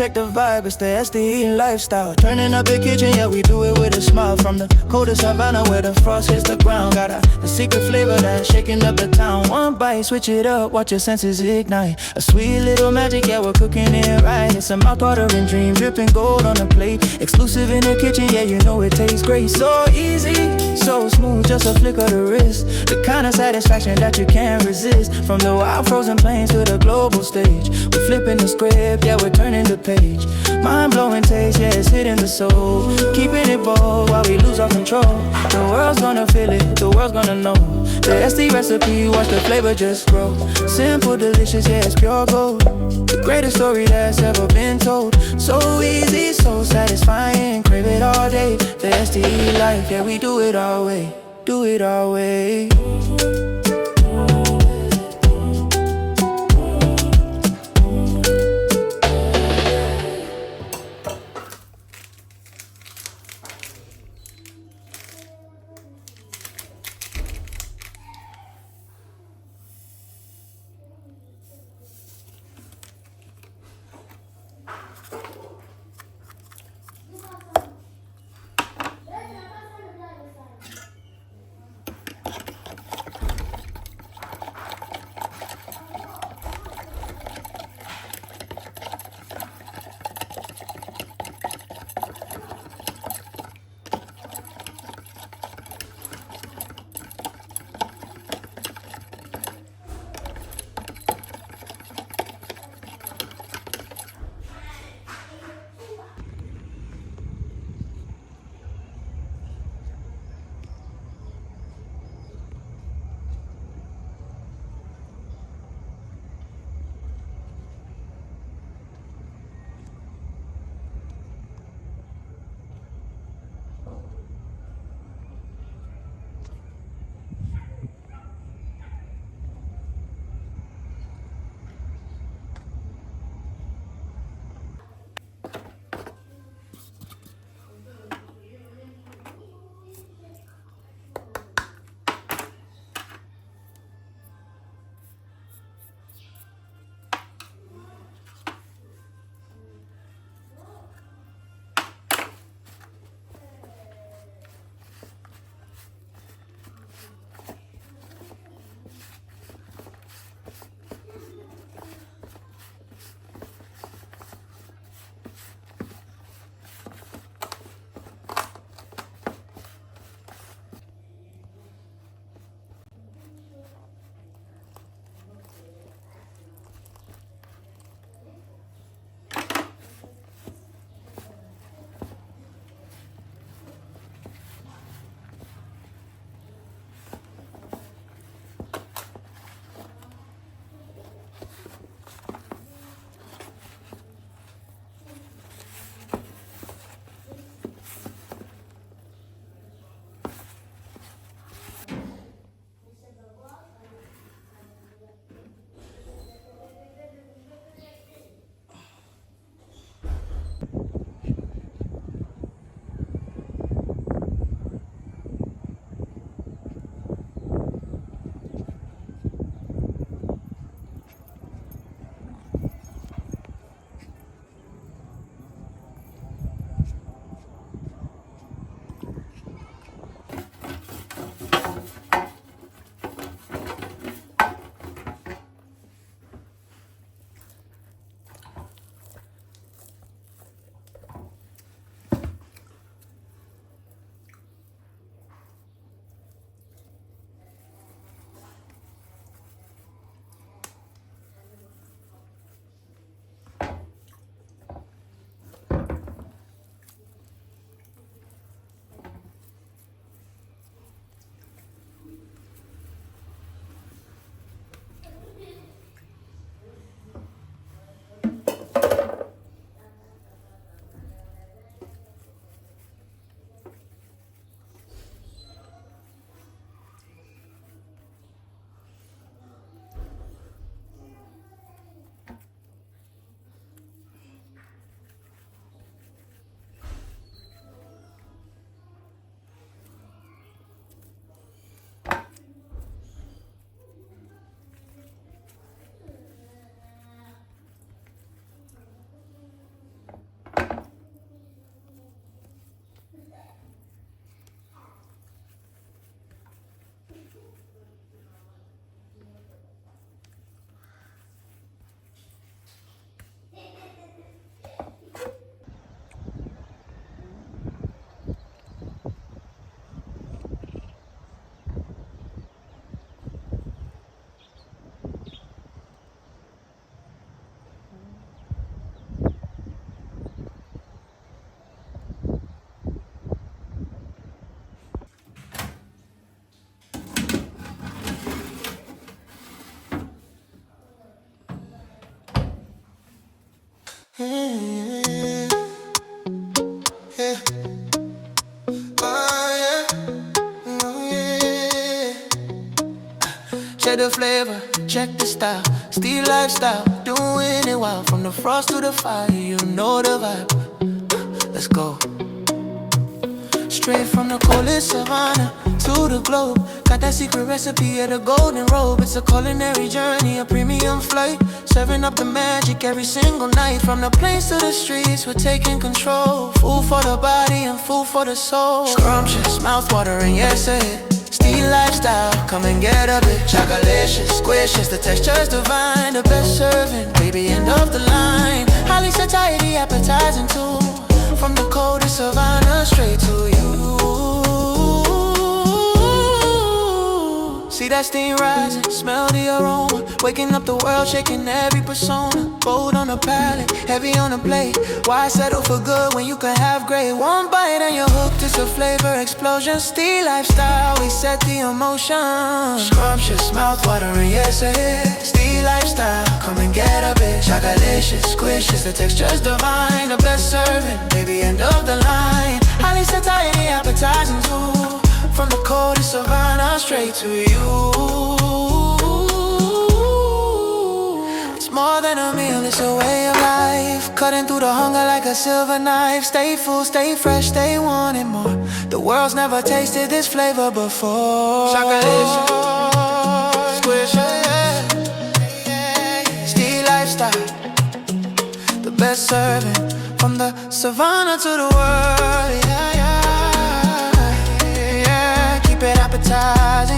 check the vibe, it's the SDE lifestyle. Turning up the kitchen, yeah, we do it with a smile. From the coldest savanna where the frost hits the ground. Got a secret flavor that's shaking up the town. One bite, switch it up, watch your senses ignite. A sweet little magic, yeah, we're cooking it right. It's a mouth-watering dream, dripping gold on the plate. Exclusive in the kitchen, yeah, you know it tastes great. So easy, so smooth, just a flick of the wrist. The kind of satisfaction that you can't resist. From the wild frozen plains to the global stage, we're flipping the script, yeah, we're turning the page. Mind-blowing taste, yeah, it's hitting the soul. Keeping it bold while we lose our control. The world's gonna feel it, the world's gonna know. The SD recipe, watch the flavor just grow. Simple, delicious, yeah, it's pure gold. The greatest story that's ever been told. So easy, so satisfying, crave it all day. The SDE life, yeah, we do it our way, do it our way. Yeah. Yeah. Oh yeah. Oh yeah. Check the flavor, check the style, still lifestyle, doing it wild. From the frost to the fire, you know the vibe. Let's go. Straight from the coldest savanna to the globe. Got that secret recipe of the golden robe. It's a culinary journey, a premium flight, serving up the magic every single night. From the plains to the streets, we're taking control. Food for the body and food for the soul. Scrumptious, mouth-watering, yes it. Steal lifestyle, come and get a bit. Chocolicious, squishes, the texture's divine. The best serving, baby, end of the line. Highly satiety, appetizing too. From the coldest savanna straight to you. See that steam rising, smell the aroma. Waking up the world, shaking every persona. Bold on the palate, heavy on the plate. Why settle for good when you can have great? One bite and you're hooked, it's a flavor explosion. Steal lifestyle, we set the emotion. Scrumptious, mouth-watering, yes it is. Steal lifestyle, come and get a bit. Chocolicious, squishes, the texture's divine. The best serving, baby, end of the line. Highly satiety, appetizing too. From the coldest savanna straight to you. It's more than a meal, it's a way of life. Cutting through the hunger like a silver knife. Stay full, stay fresh, stay wanting more. The world's never tasted this flavor before. Chocolate, squish, yeah. Steal lifestyle, the best serving. From the savanna to the world, yeah, yeah. Keep it appetizing.